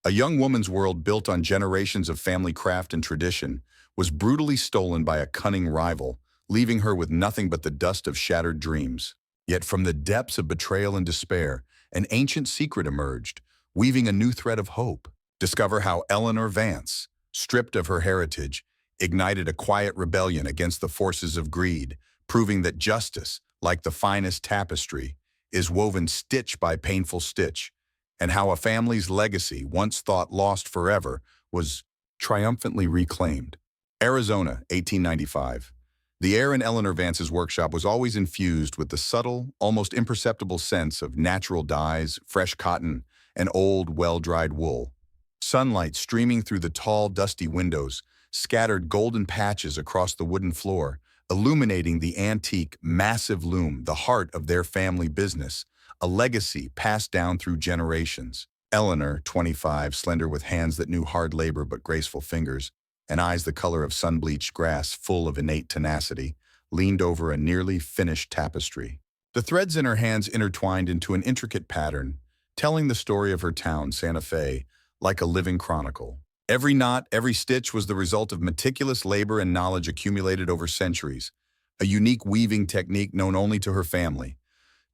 A young woman's world built on generations of family craft and tradition was brutally stolen by a cunning rival, leaving her with nothing but the dust of shattered dreams. Yet from the depths of betrayal and despair, an ancient secret emerged, weaving a new thread of hope. Discover how Eleanor Vance, stripped of her heritage, ignited a quiet rebellion against the forces of greed, proving that justice, like the finest tapestry, is woven stitch by painful stitch, and how a family's legacy, once thought lost forever, was triumphantly reclaimed. Arizona, 1895. The air in Eleanor Vance's workshop was always infused with the subtle, almost imperceptible sense of natural dyes, fresh cotton, and old, well-dried wool. Sunlight streaming through the tall, dusty windows scattered golden patches across the wooden floor, illuminating the antique, massive loom, the heart of their family business, a legacy passed down through generations. Eleanor, 25, slender with hands that knew hard labor but graceful fingers, and eyes the color of sun-bleached grass full of innate tenacity, leaned over a nearly finished tapestry. The threads in her hands intertwined into an intricate pattern, telling the story of her town, Santa Fe, like a living chronicle. Every knot, every stitch was the result of meticulous labor and knowledge accumulated over centuries, a unique weaving technique known only to her family.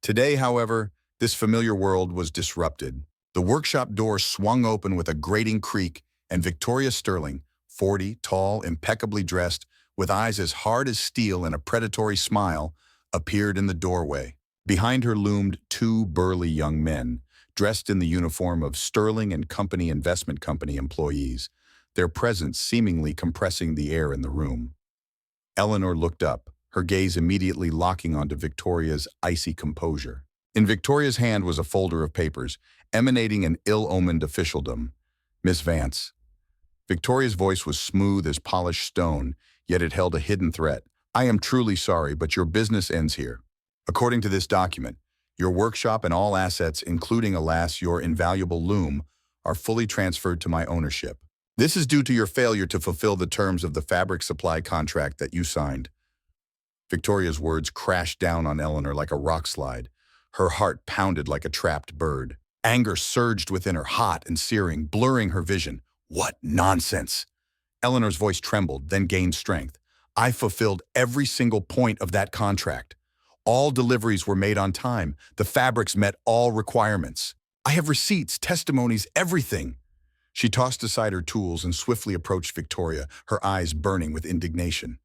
Today, however, this familiar world was disrupted. The workshop door swung open with a grating creak, and Victoria Sterling, 40, tall, impeccably dressed, with eyes as hard as steel and a predatory smile, appeared in the doorway. Behind her loomed two burly young men, dressed in the uniform of Sterling and Company Investment Company employees, their presence seemingly compressing the air in the room. Eleanor looked up, her gaze immediately locking onto Victoria's icy composure. In Victoria's hand was a folder of papers, emanating an ill-omened officialdom. "Miss Vance." Victoria's voice was smooth as polished stone, yet it held a hidden threat. "I am truly sorry, but your business ends here. According to this document, your workshop and all assets, including, alas, your invaluable loom, are fully transferred to my ownership. This is due to your failure to fulfill the terms of the fabric supply contract that you signed." Victoria's words crashed down on Eleanor like a rock slide. Her heart pounded like a trapped bird. Anger surged within her, hot and searing, blurring her vision. "What nonsense!" Eleanor's voice trembled, then gained strength. "I fulfilled every single point of that contract. All deliveries were made on time. The fabrics met all requirements. I have receipts, testimonies, everything." She tossed aside her tools and swiftly approached Victoria, her eyes burning with indignation.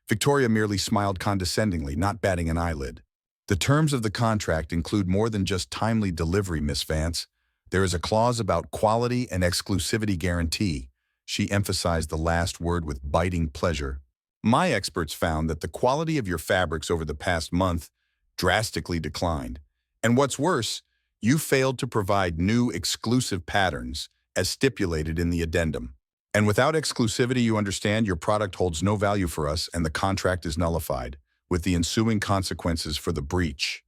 Victoria merely smiled condescendingly, not batting an eyelid. "The terms of the contract include more than just timely delivery, Miss Vance. There is a clause about quality and exclusivity guarantee." She emphasized the last word with biting pleasure. "My experts found that the quality of your fabrics over the past month drastically declined. And what's worse, you failed to provide new exclusive patterns, as stipulated in the addendum. And without exclusivity, you understand, your product holds no value for us and the contract is nullified, with the ensuing consequences for the breach."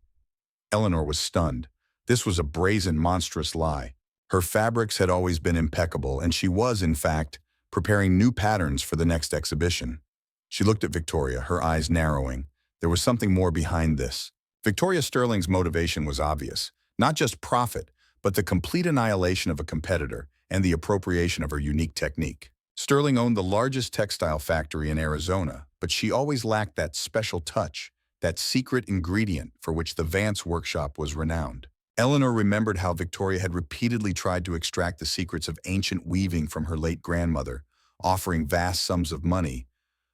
Eleanor was stunned. This was a brazen, monstrous lie. Her fabrics had always been impeccable, and she was, in fact, preparing new patterns for the next exhibition. She looked at Victoria, her eyes narrowing. There was something more behind this. Victoria Sterling's motivation was obvious. Not just profit, but the complete annihilation of a competitor and the appropriation of her unique technique. Sterling owned the largest textile factory in Arizona, but she always lacked that special touch, that secret ingredient for which the Vance workshop was renowned. Eleanor remembered how Victoria had repeatedly tried to extract the secrets of ancient weaving from her late grandmother, offering vast sums of money,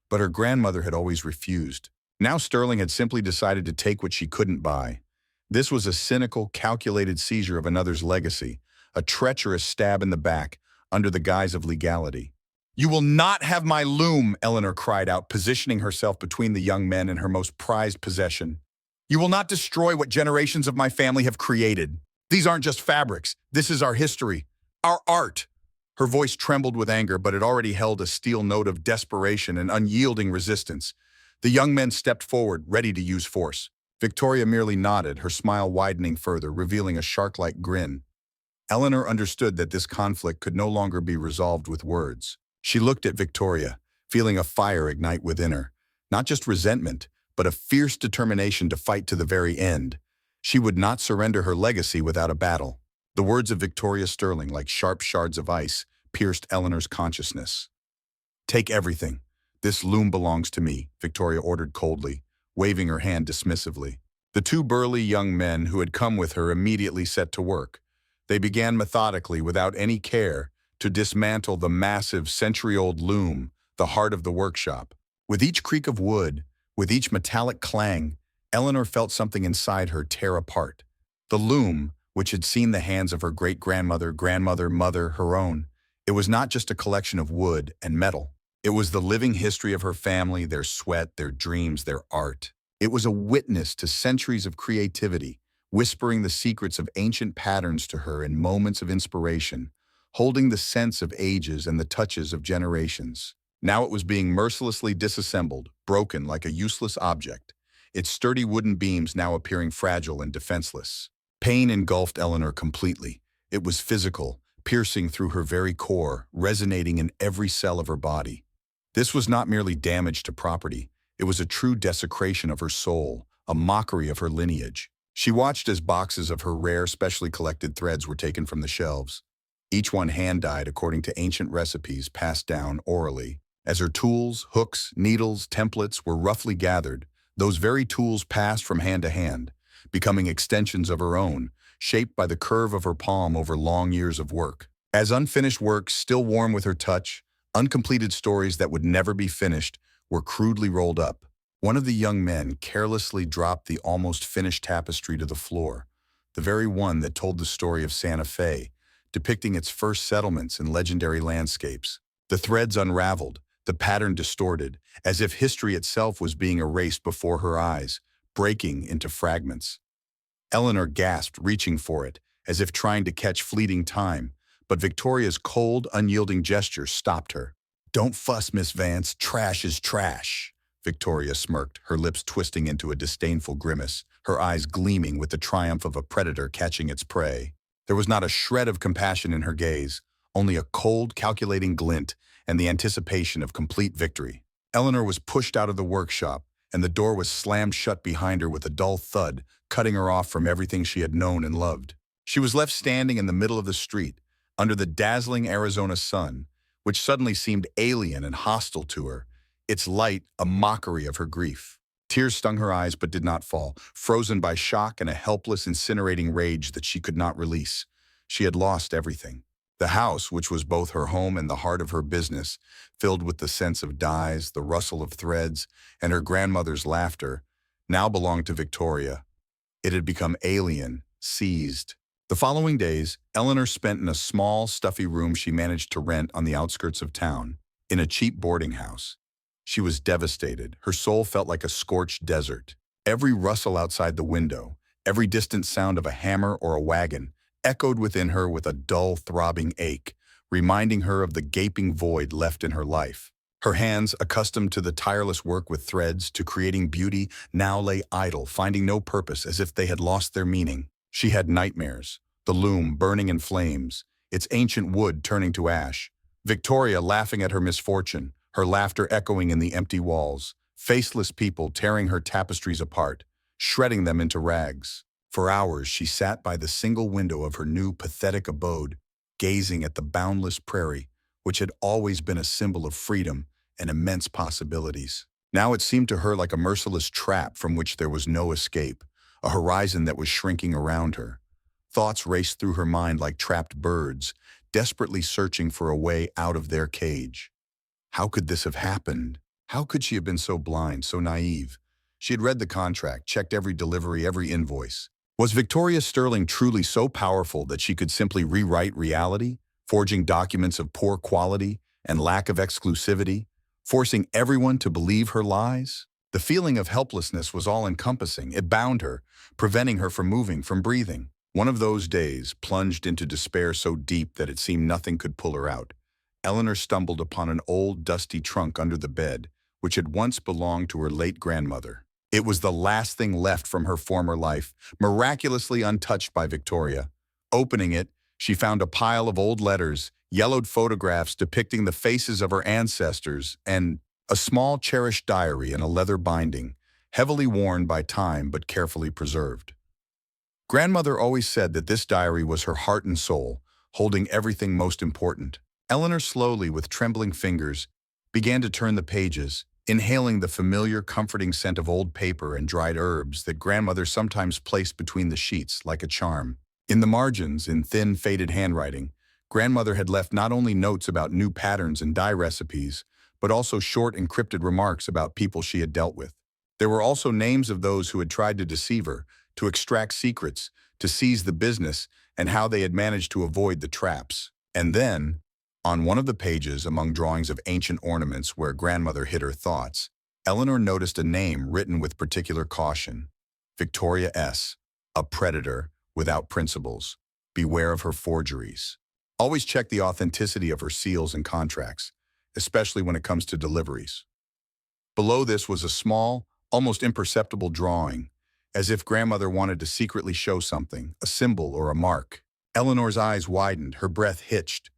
but her grandmother had always refused. Now Sterling had simply decided to take what she couldn't buy. This was a cynical, calculated seizure of another's legacy, a treacherous stab in the back, under the guise of legality. "You will not have my loom," Eleanor cried out, positioning herself between the young men and her most prized possession. "You will not destroy what generations of my family have created. These aren't just fabrics. This is our history, our art." Her voice trembled with anger, but it already held a steel note of desperation and unyielding resistance. The young men stepped forward, ready to use force. Victoria merely nodded, her smile widening further, revealing a shark-like grin. Eleanor understood that this conflict could no longer be resolved with words. She looked at Victoria, feeling a fire ignite within her. Not just resentment, but a fierce determination to fight to the very end. She would not surrender her legacy without a battle. The words of Victoria Sterling, like sharp shards of ice, pierced Eleanor's consciousness. "Take everything. This loom belongs to me," Victoria ordered coldly, waving her hand dismissively. The two burly young men who had come with her immediately set to work. They began methodically, without any care, to dismantle the massive, century-old loom, the heart of the workshop. With each creak of wood, with each metallic clang, Eleanor felt something inside her tear apart. The loom, which had seen the hands of her great-grandmother, grandmother, mother, her own, it was not just a collection of wood and metal. It was the living history of her family, their sweat, their dreams, their art. It was a witness to centuries of creativity, whispering the secrets of ancient patterns to her in moments of inspiration, holding the sense of ages and the touches of generations. Now it was being mercilessly disassembled, broken like a useless object, its sturdy wooden beams now appearing fragile and defenseless. Pain engulfed Eleanor completely. It was physical, piercing through her very core, resonating in every cell of her body. This was not merely damage to property. It was a true desecration of her soul, a mockery of her lineage. She watched as boxes of her rare, specially collected threads were taken from the shelves, each one hand-dyed according to ancient recipes passed down orally. As her tools, hooks, needles, templates were roughly gathered, those very tools passed from hand to hand, becoming extensions of her own, shaped by the curve of her palm over long years of work. As unfinished works, still warm with her touch, uncompleted stories that would never be finished, were crudely rolled up. One of the young men carelessly dropped the almost finished tapestry to the floor, the very one that told the story of Santa Fe, depicting its first settlements and legendary landscapes. The threads unraveled, the pattern distorted, as if history itself was being erased before her eyes, breaking into fragments. Eleanor gasped, reaching for it, as if trying to catch fleeting time, but Victoria's cold, unyielding gesture stopped her. "Don't fuss, Miss Vance. Trash is trash." Victoria smirked, her lips twisting into a disdainful grimace, her eyes gleaming with the triumph of a predator catching its prey. There was not a shred of compassion in her gaze, only a cold, calculating glint and the anticipation of complete victory. Eleanor was pushed out of the workshop, and the door was slammed shut behind her with a dull thud, cutting her off from everything she had known and loved. She was left standing in the middle of the street, under the dazzling Arizona sun, which suddenly seemed alien and hostile to her, its light a mockery of her grief. Tears stung her eyes but did not fall, frozen by shock and a helpless, incinerating rage that she could not release. She had lost everything. The house, which was both her home and the heart of her business, filled with the sense of dyes, the rustle of threads, and her grandmother's laughter, now belonged to Victoria. It had become alien, seized. The following days, Eleanor spent in a small, stuffy room she managed to rent on the outskirts of town, in a cheap boarding house. She was devastated. Her soul felt like a scorched desert. Every rustle outside the window, every distant sound of a hammer or a wagon, echoed within her with a dull, throbbing ache, reminding her of the gaping void left in her life. Her hands, accustomed to the tireless work with threads, to creating beauty, now lay idle, finding no purpose, as if they had lost their meaning. She had nightmares, the loom burning in flames, its ancient wood turning to ash, Victoria laughing at her misfortune, her laughter echoing in the empty walls, faceless people tearing her tapestries apart, shredding them into rags. For hours she sat by the single window of her new, pathetic abode, gazing at the boundless prairie, which had always been a symbol of freedom and immense possibilities. Now it seemed to her like a merciless trap from which there was no escape, a horizon that was shrinking around her. Thoughts raced through her mind like trapped birds, desperately searching for a way out of their cage. How could this have happened? How could she have been so blind, so naive? She had read the contract, checked every delivery, every invoice. Was Victoria Sterling truly so powerful that she could simply rewrite reality, forging documents of poor quality and lack of exclusivity, forcing everyone to believe her lies? The feeling of helplessness was all-encompassing. It bound her, preventing her from moving, from breathing. One of those days, plunged into despair so deep that it seemed nothing could pull her out, Eleanor stumbled upon an old, dusty trunk under the bed, which had once belonged to her late grandmother. It was the last thing left from her former life, miraculously untouched by Victoria. Opening it, she found a pile of old letters, yellowed photographs depicting the faces of her ancestors, and a small, cherished diary in a leather binding, heavily worn by time but carefully preserved. Grandmother always said that this diary was her heart and soul, holding everything most important. Eleanor slowly, with trembling fingers, began to turn the pages, inhaling the familiar, comforting scent of old paper and dried herbs that grandmother sometimes placed between the sheets like a charm. In the margins, in thin, faded handwriting, grandmother had left not only notes about new patterns and dye recipes, but also short, encrypted remarks about people she had dealt with. There were also names of those who had tried to deceive her, to extract secrets, to seize the business, and how they had managed to avoid the traps. And then, on one of the pages, among drawings of ancient ornaments where grandmother hid her thoughts, Eleanor noticed a name written with particular caution. Victoria S., a predator without principles. Beware of her forgeries. Always check the authenticity of her seals and contracts, especially when it comes to deliveries. Below this was a small, almost imperceptible drawing, as if grandmother wanted to secretly show something, a symbol or a mark. Eleanor's eyes widened, her breath hitched.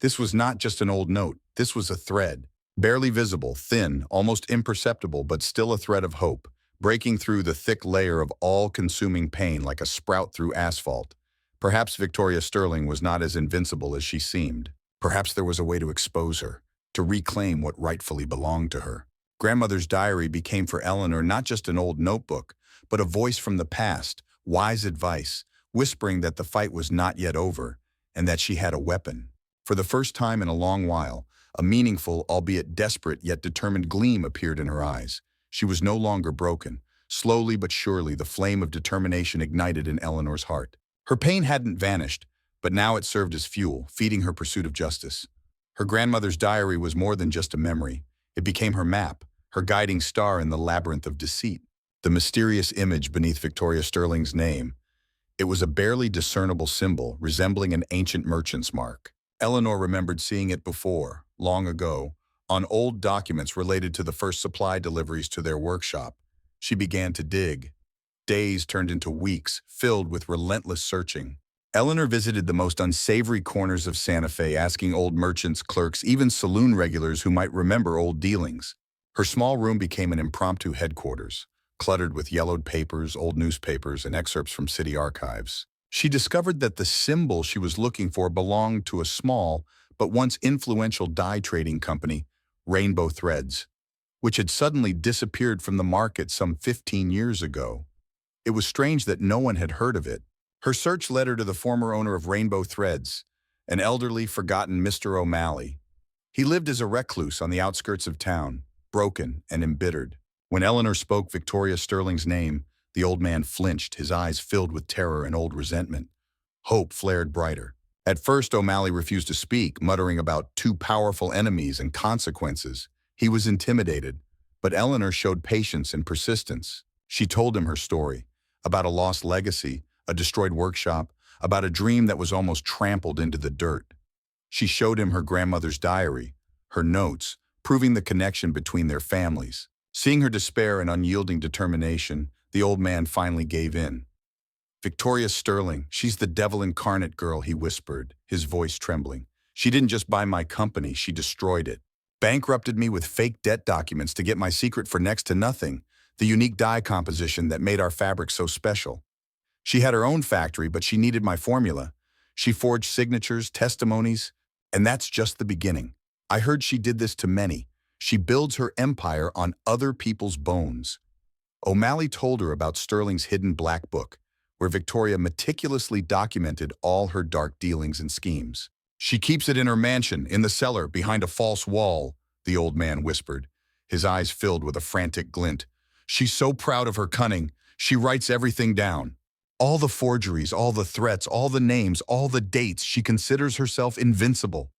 This was not just an old note, this was a thread. Barely visible, thin, almost imperceptible, but still a thread of hope, breaking through the thick layer of all-consuming pain like a sprout through asphalt. Perhaps Victoria Sterling was not as invincible as she seemed. Perhaps there was a way to expose her, to reclaim what rightfully belonged to her. Grandmother's diary became for Eleanor not just an old notebook, but a voice from the past, wise advice, whispering that the fight was not yet over, and that she had a weapon. For the first time in a long while, a meaningful, albeit desperate yet determined gleam appeared in her eyes. She was no longer broken. Slowly but surely, the flame of determination ignited in Eleanor's heart. Her pain hadn't vanished, but now it served as fuel, feeding her pursuit of justice. Her grandmother's diary was more than just a memory. It became her map, her guiding star in the labyrinth of deceit. The mysterious image beneath Victoria Sterling's name. It was a barely discernible symbol, resembling an ancient merchant's mark. Eleanor remembered seeing it before, long ago, on old documents related to the first supply deliveries to their workshop. She began to dig. Days turned into weeks, filled with relentless searching. Eleanor visited the most unsavory corners of Santa Fe, asking old merchants, clerks, even saloon regulars who might remember old dealings. Her small room became an impromptu headquarters, cluttered with yellowed papers, old newspapers, and excerpts from city archives. She discovered that the symbol she was looking for belonged to a small, but once influential dye trading company, Rainbow Threads, which had suddenly disappeared from the market some 15 years ago. It was strange that no one had heard of it. Her search led her to the former owner of Rainbow Threads, an elderly, forgotten Mr. O'Malley. He lived as a recluse on the outskirts of town, broken and embittered. When Eleanor spoke Victoria Sterling's name, the old man flinched, his eyes filled with terror and old resentment. Hope flared brighter. At first, O'Malley refused to speak, muttering about too powerful enemies and consequences. He was intimidated, but Eleanor showed patience and persistence. She told him her story, about a lost legacy, a destroyed workshop, about a dream that was almost trampled into the dirt. She showed him her grandmother's diary, her notes, proving the connection between their families. Seeing her despair and unyielding determination, the old man finally gave in. Victoria Sterling, she's the devil incarnate, girl, he whispered, his voice trembling. She didn't just buy my company, she destroyed it. Bankrupted me with fake debt documents to get my secret for next to nothing, the unique dye composition that made our fabric so special. She had her own factory, but she needed my formula. She forged signatures, testimonies, and that's just the beginning. I heard she did this to many. She builds her empire on other people's bones. O'Malley told her about Sterling's hidden black book, where Victoria meticulously documented all her dark dealings and schemes. She keeps it in her mansion, in the cellar, behind a false wall, the old man whispered, his eyes filled with a frantic glint. She's so proud of her cunning, she writes everything down. All the forgeries, all the threats, all the names, all the dates, she considers herself invincible.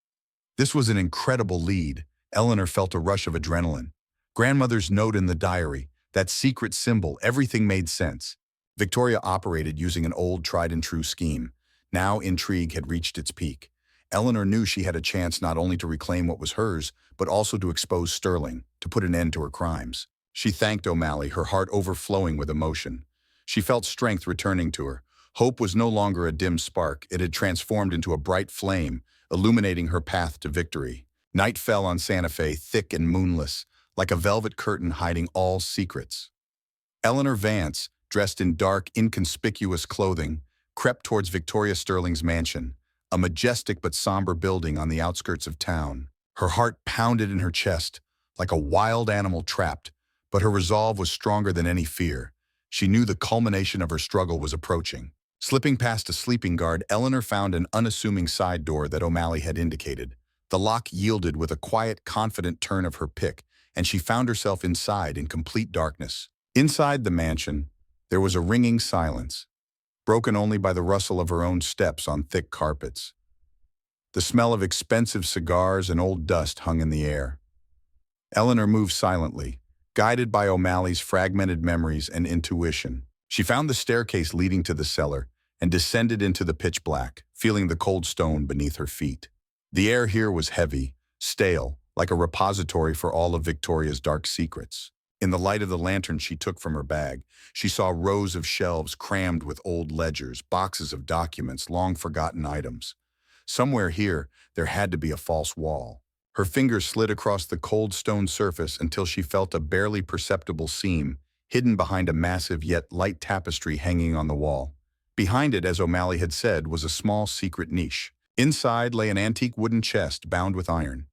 This was an incredible lead. Eleanor felt a rush of adrenaline. Grandmother's note in the diary, that secret symbol, everything made sense. Victoria operated using an old tried-and-true scheme. Now intrigue had reached its peak. Eleanor knew she had a chance not only to reclaim what was hers, but also to expose Sterling, to put an end to her crimes. She thanked O'Malley, her heart overflowing with emotion. She felt strength returning to her. Hope was no longer a dim spark. It had transformed into a bright flame, illuminating her path to victory. Night fell on Santa Fe, thick and moonless, like a velvet curtain hiding all secrets. Eleanor Vance, dressed in dark, inconspicuous clothing, crept towards Victoria Sterling's mansion, a majestic but somber building on the outskirts of town. Her heart pounded in her chest, like a wild animal trapped, but her resolve was stronger than any fear. She knew the culmination of her struggle was approaching. Slipping past a sleeping guard, Eleanor found an unassuming side door that O'Malley had indicated. The lock yielded with a quiet, confident turn of her pick, and she found herself inside in complete darkness. Inside the mansion, there was a ringing silence, broken only by the rustle of her own steps on thick carpets. The smell of expensive cigars and old dust hung in the air. Eleanor moved silently, guided by O'Malley's fragmented memories and intuition. She found the staircase leading to the cellar and descended into the pitch black, feeling the cold stone beneath her feet. The air here was heavy, stale, like a repository for all of Victoria's dark secrets. In the light of the lantern she took from her bag, she saw rows of shelves crammed with old ledgers, boxes of documents, long-forgotten items. Somewhere here, there had to be a false wall. Her fingers slid across the cold stone surface until she felt a barely perceptible seam, hidden behind a massive yet light tapestry hanging on the wall. Behind it, as O'Malley had said, was a small secret niche. Inside lay an antique wooden chest bound with iron.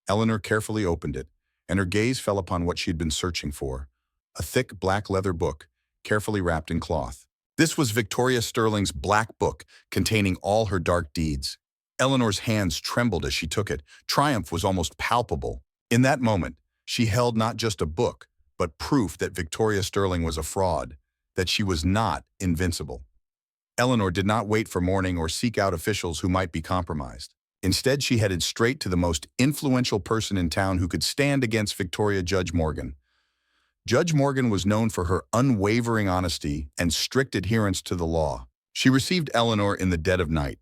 Eleanor carefully opened it, and her gaze fell upon what she had been searching for, a thick black leather book, carefully wrapped in cloth. This was Victoria Sterling's black book, containing all her dark deeds. Eleanor's hands trembled as she took it. Triumph was almost palpable. In that moment, she held not just a book, but proof that Victoria Sterling was a fraud, that she was not invincible. Eleanor did not wait for morning or seek out officials who might be compromised. Instead, she headed straight to the most influential person in town who could stand against Victoria, Judge Morgan. Judge Morgan was known for her unwavering honesty and strict adherence to the law. She received Eleanor in the dead of night,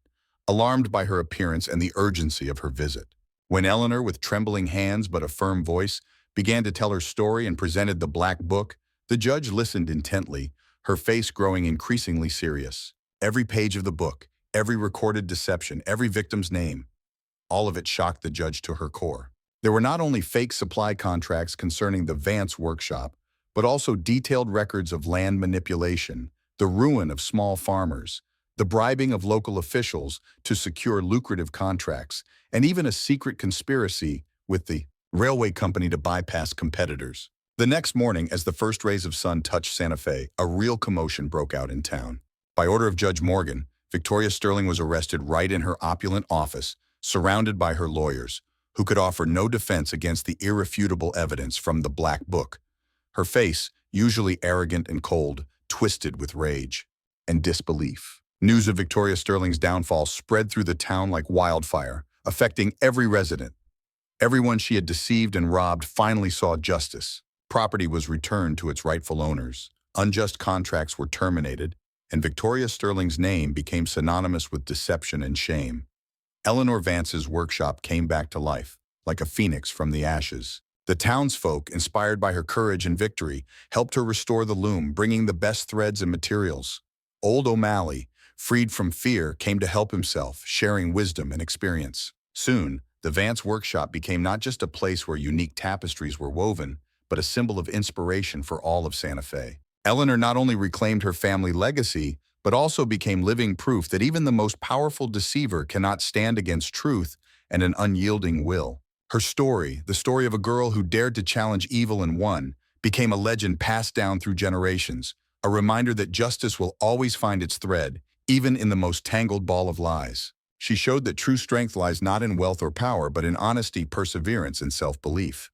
alarmed by her appearance and the urgency of her visit. When Eleanor, with trembling hands but a firm voice, began to tell her story and presented the black book, the judge listened intently, her face growing increasingly serious. Every page of the book, every recorded deception, every victim's name, all of it shocked the judge to her core. There were not only fake supply contracts concerning the Vance workshop, but also detailed records of land manipulation, the ruin of small farmers, the bribing of local officials to secure lucrative contracts, and even a secret conspiracy with the railway company to bypass competitors. The next morning, as the first rays of sun touched Santa Fe, a real commotion broke out in town. By order of Judge Morgan, Victoria Sterling was arrested right in her opulent office, surrounded by her lawyers, who could offer no defense against the irrefutable evidence from the black book. Her face, usually arrogant and cold, twisted with rage and disbelief. News of Victoria Sterling's downfall spread through the town like wildfire, affecting every resident. Everyone she had deceived and robbed finally saw justice. Property was returned to its rightful owners. Unjust contracts were terminated, and Victoria Sterling's name became synonymous with deception and shame. Eleanor Vance's workshop came back to life, like a phoenix from the ashes. The townsfolk, inspired by her courage and victory, helped her restore the loom, bringing the best threads and materials. Old O'Malley, freed from fear, came to help himself, sharing wisdom and experience. Soon, the Vance workshop became not just a place where unique tapestries were woven, but a symbol of inspiration for all of Santa Fe. Eleanor not only reclaimed her family legacy, but also became living proof that even the most powerful deceiver cannot stand against truth and an unyielding will. Her story, the story of a girl who dared to challenge evil and won, became a legend passed down through generations, a reminder that justice will always find its thread, even in the most tangled ball of lies. She showed that true strength lies not in wealth or power, but in honesty, perseverance, and self-belief.